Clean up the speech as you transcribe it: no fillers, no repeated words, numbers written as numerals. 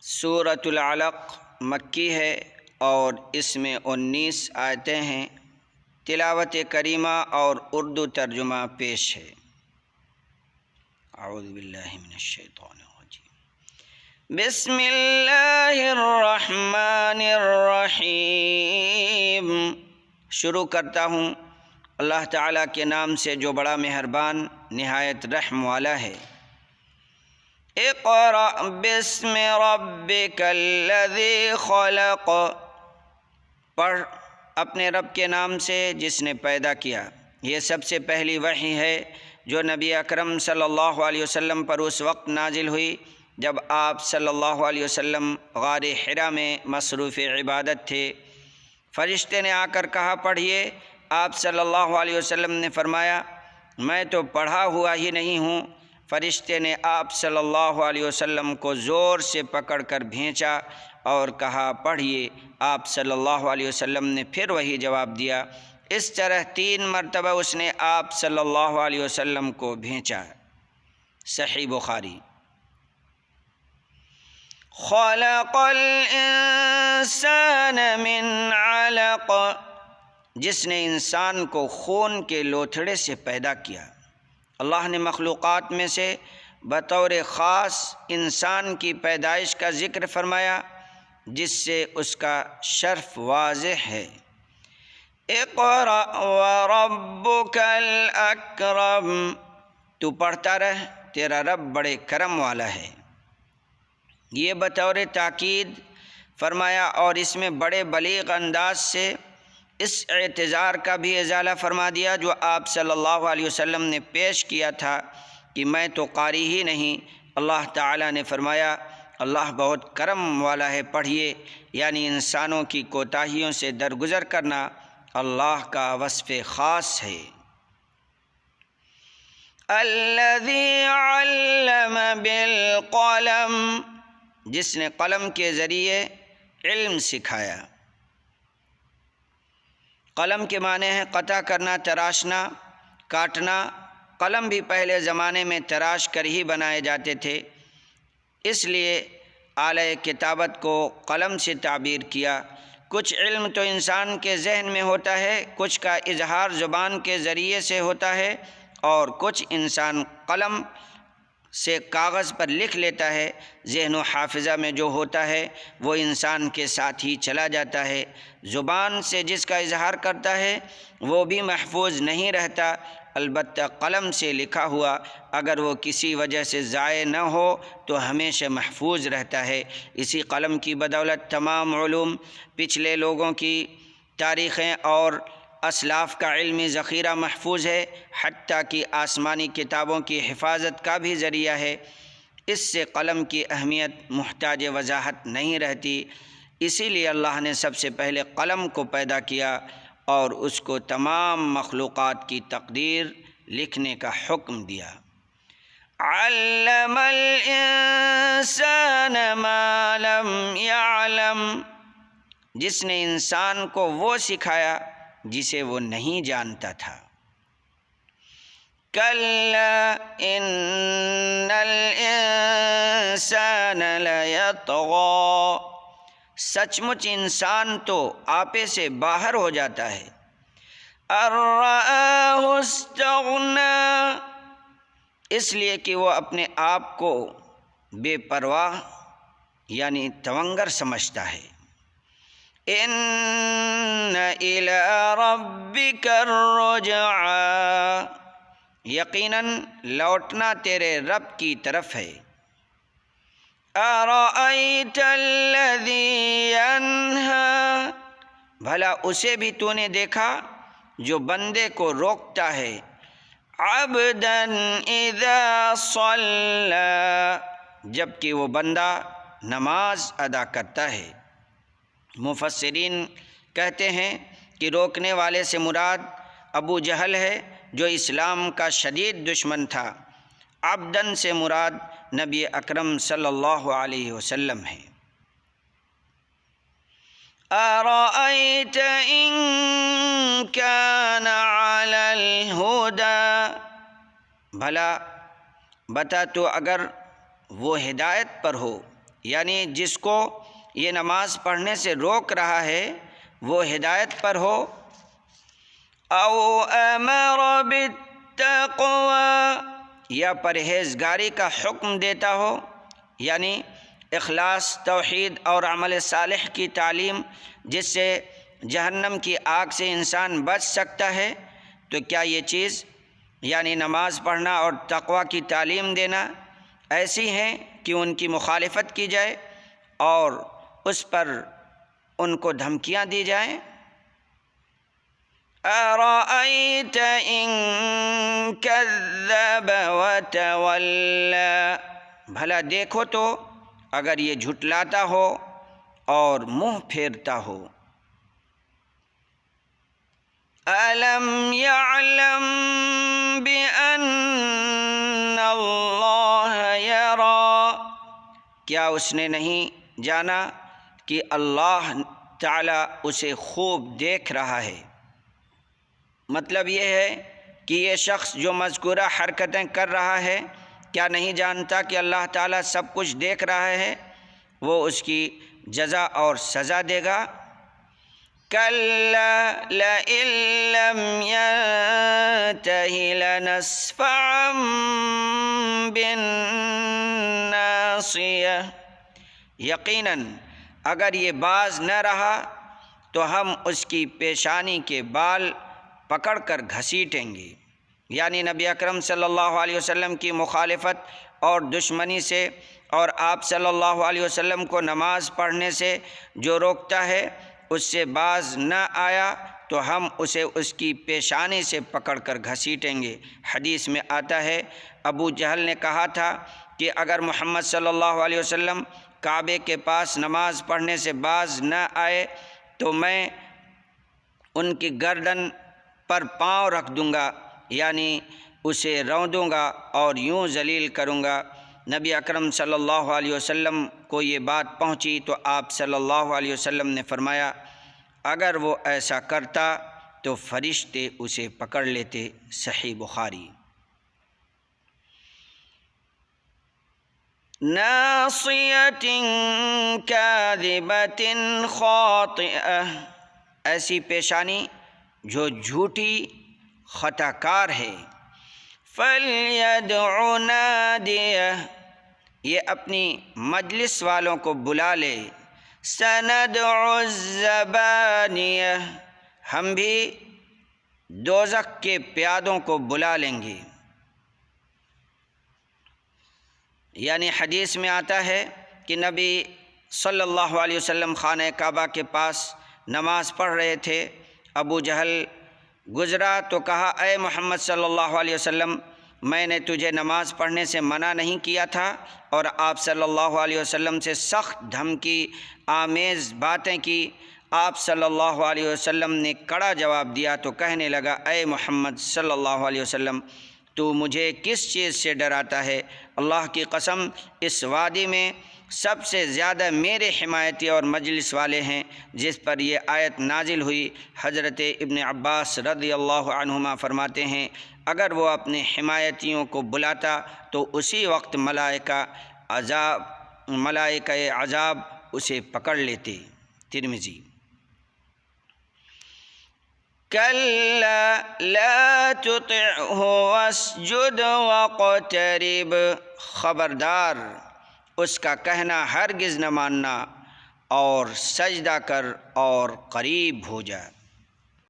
سورۃ العلق مکی ہے اور اس میں 19 آیتیں ہیں۔ تلاوت کریمہ اور اردو ترجمہ پیش ہے۔ اعوذ باللہ من الشیطان الرجیم۔ بسم اللہ الرحمن الرحیم۔ شروع کرتا ہوں اللہ تعالیٰ کے نام سے جو بڑا مہربان نہایت رحم والا ہے۔ اقرأ بسم ربک الذی خلق، پڑھ اپنے رب کے نام سے جس نے پیدا کیا۔ یہ سب سے پہلی وحی ہے جو نبی اکرم صلی اللہ علیہ وسلم پر اس وقت نازل ہوئی جب آپ صلی اللہ علیہ وسلم غار حرا میں مصروف عبادت تھے۔ فرشتے نے آ کر کہا پڑھیے۔ آپ صلی اللہ علیہ وسلم نے فرمایا میں تو پڑھا ہوا ہی نہیں ہوں۔ فرشتے نے آپ صلی اللہ علیہ وسلم کو زور سے پکڑ کر بھینچا اور کہا پڑھیے۔ آپ صلی اللہ علیہ وسلم نے پھر وہی جواب دیا۔ اس طرح 3 مرتبہ اس نے آپ صلی اللہ علیہ وسلم کو بھینچا۔ صحیح بخاری۔ خلق الانسان من علق، جس نے انسان کو خون کے لوتھڑے سے پیدا کیا۔ اللہ نے مخلوقات میں سے بطور خاص انسان کی پیدائش کا ذکر فرمایا جس سے اس کا شرف واضح ہے۔ اقرأ وربک الاکرم، تو پڑھتا رہ، تیرا رب بڑے کرم والا ہے۔ یہ بطور تاکید فرمایا اور اس میں بڑے بلیغ انداز سے اس اعتذار کا بھی ازالہ فرما دیا جو آپ صلی اللہ علیہ وسلم نے پیش کیا تھا کہ میں تو قاری ہی نہیں۔ اللہ تعالیٰ نے فرمایا اللہ بہت کرم والا ہے، پڑھیے۔ یعنی انسانوں کی کوتاہیوں سے درگزر کرنا اللہ کا وصف خاص ہے۔ الذی علم بالقلم، جس نے قلم کے ذریعے علم سکھایا۔ قلم کے معنی ہے قطع کرنا، تراشنا، کاٹنا۔ قلم بھی پہلے زمانے میں تراش کر ہی بنائے جاتے تھے، اس لیے آلہ کتابت کو قلم سے تعبیر کیا۔ کچھ علم تو انسان کے ذہن میں ہوتا ہے، کچھ کا اظہار زبان کے ذریعے سے ہوتا ہے، اور کچھ انسان قلم سے کاغذ پر لکھ لیتا ہے۔ ذہن و حافظہ میں جو ہوتا ہے وہ انسان کے ساتھ ہی چلا جاتا ہے۔ زبان سے جس کا اظہار کرتا ہے وہ بھی محفوظ نہیں رہتا، البتہ قلم سے لکھا ہوا اگر وہ کسی وجہ سے ضائع نہ ہو تو ہمیشہ محفوظ رہتا ہے۔ اسی قلم کی بدولت تمام علوم، پچھلے لوگوں کی تاریخیں اور اسلاف کا علمی ذخیرہ محفوظ ہے، حتیٰ کہ آسمانی کتابوں کی حفاظت کا بھی ذریعہ ہے۔ اس سے قلم کی اہمیت محتاج وضاحت نہیں رہتی، اسی لیے اللہ نے سب سے پہلے قلم کو پیدا کیا اور اس کو تمام مخلوقات کی تقدیر لکھنے کا حکم دیا۔ علم الانسان ما لم يعلم، جس نے انسان کو وہ سکھایا جسے وہ نہیں جانتا تھا۔ کلا ان الانسان لیطغی، سچ مچ انسان تو آپے سے باہر ہو جاتا ہے۔ ان رآہ استغنی، اس لیے کہ وہ اپنے آپ کو بے پرواہ یعنی تونگر سمجھتا ہے۔ ان الی ربک الرجعی، یقیناً لوٹنا تیرے رب کی طرف ہے۔ ارأیت الذی ینہی، بھلا اسے بھی تو نے دیکھا جو بندے کو روکتا ہے۔ عبدا اذا صلی، جب کہ وہ بندہ نماز ادا کرتا ہے۔ مفسرین کہتے ہیں کہ روکنے والے سے مراد ابو جہل ہے جو اسلام کا شدید دشمن تھا۔ عبدن سے مراد نبی اکرم صلی اللہ علیہ وسلم ہے۔ ارأیت ان کان علی الہدی، بھلا بتا تو اگر وہ ہدایت پر ہو یعنی جس کو یہ نماز پڑھنے سے روک رہا ہے وہ ہدایت پر ہو، او امر بالتقوی، یا پرہیزگاری کا حکم دیتا ہو، یعنی اخلاص، توحید اور عمل صالح کی تعلیم جس سے جہنم کی آگ سے انسان بچ سکتا ہے، تو کیا یہ چیز یعنی نماز پڑھنا اور تقوی کی تعلیم دینا ایسی ہیں کہ ان کی مخالفت کی جائے اور اس پر ان کو دھمکیاں دی جائیں؟ اَرَأَيْتَ إِن كَذَّبَ وَتَوَلَّىٰ، بھلا دیکھو تو اگر یہ جھٹلاتا ہو اور منہ پھیرتا ہو۔ أَلَمْ يَعْلَمْ بِأَنَّ اللَّهَ يَرَىٰ، کیا اس نے نہیں جانا کہ اللہ تعالیٰ اسے خوب دیکھ رہا ہے؟ مطلب یہ ہے کہ یہ شخص جو مذکورہ حرکتیں کر رہا ہے کیا نہیں جانتا کہ اللہ تعالیٰ سب کچھ دیکھ رہا ہے، وہ اس کی جزا اور سزا دے گا۔ كَلَّا لَئِن لَّمْ يَنتَهِ لَنَسْفَعًا بِالنَّاصِيَةِ، یقیناً اگر یہ باز نہ رہا تو ہم اس کی پیشانی کے بال پکڑ کر گھسیٹیں گے۔ یعنی نبی اکرم صلی اللہ علیہ وسلم کی مخالفت اور دشمنی سے اور آپ صلی اللہ علیہ وسلم کو نماز پڑھنے سے جو روکتا ہے اس سے باز نہ آیا تو ہم اسے اس کی پیشانی سے پکڑ کر گھسیٹیں گے۔ حدیث میں آتا ہے ابو جہل نے کہا تھا کہ اگر محمد صلی اللہ علیہ وسلم کعبے کے پاس نماز پڑھنے سے باز نہ آئے تو میں ان کی گردن پر پاؤں رکھ دوں گا، یعنی اسے روندا گا اور یوں ذلیل کروں گا۔ نبی اکرم صلی اللہ علیہ وسلم کو یہ بات پہنچی تو آپ صلی اللہ علیہ وسلم نے فرمایا اگر وہ ایسا کرتا تو فرشتے اسے پکڑ لیتے۔ صحیح بخاری۔ ناصیۃ کاذبۃ خاطئہ، ایسی پیشانی جو جھوٹی خطا کار ہے۔ فَلْيَدْعُ نَادِيَهُ، یہ اپنی مجلس والوں کو بلا لے۔ سَنَدْعُ الزَّبَانِيَةَ، ہم بھی دوزخ کے پیادوں کو بلا لیں گے۔ یعنی حدیث میں آتا ہے کہ نبی صلی اللہ علیہ وسلم خانہ کعبہ کے پاس نماز پڑھ رہے تھے، ابو جہل گزرا تو کہا اے محمد صلی اللہ علیہ وسلم، میں نے تجھے نماز پڑھنے سے منع نہیں کیا تھا، اور آپ صلی اللہ علیہ وسلم سے سخت دھمکی آمیز باتیں کی۔ آپ صلی اللہ علیہ وسلم نے کڑا جواب دیا تو کہنے لگا اے محمد صلی اللہ علیہ وسلم، تو مجھے کس چیز سے ڈراتا ہے؟ اللہ کی قسم اس وادی میں سب سے زیادہ میرے حمایتی اور مجلس والے ہیں جس پر یہ آیت نازل ہوئی۔ حضرت ابن عباس رضی اللہ عنہما فرماتے ہیں اگر وہ اپنے حمایتیوں کو بلاتا تو اسی وقت ملائکہ عذاب اسے پکڑ لیتے۔ ترمذی۔ كَلَّا لَا تُطِعْهُ وَاسْجُدْ وَاقْتَرِب، خبردار اس کا کہنا ہرگز نہ ماننا اور سجدہ کر اور قریب ہو جا۔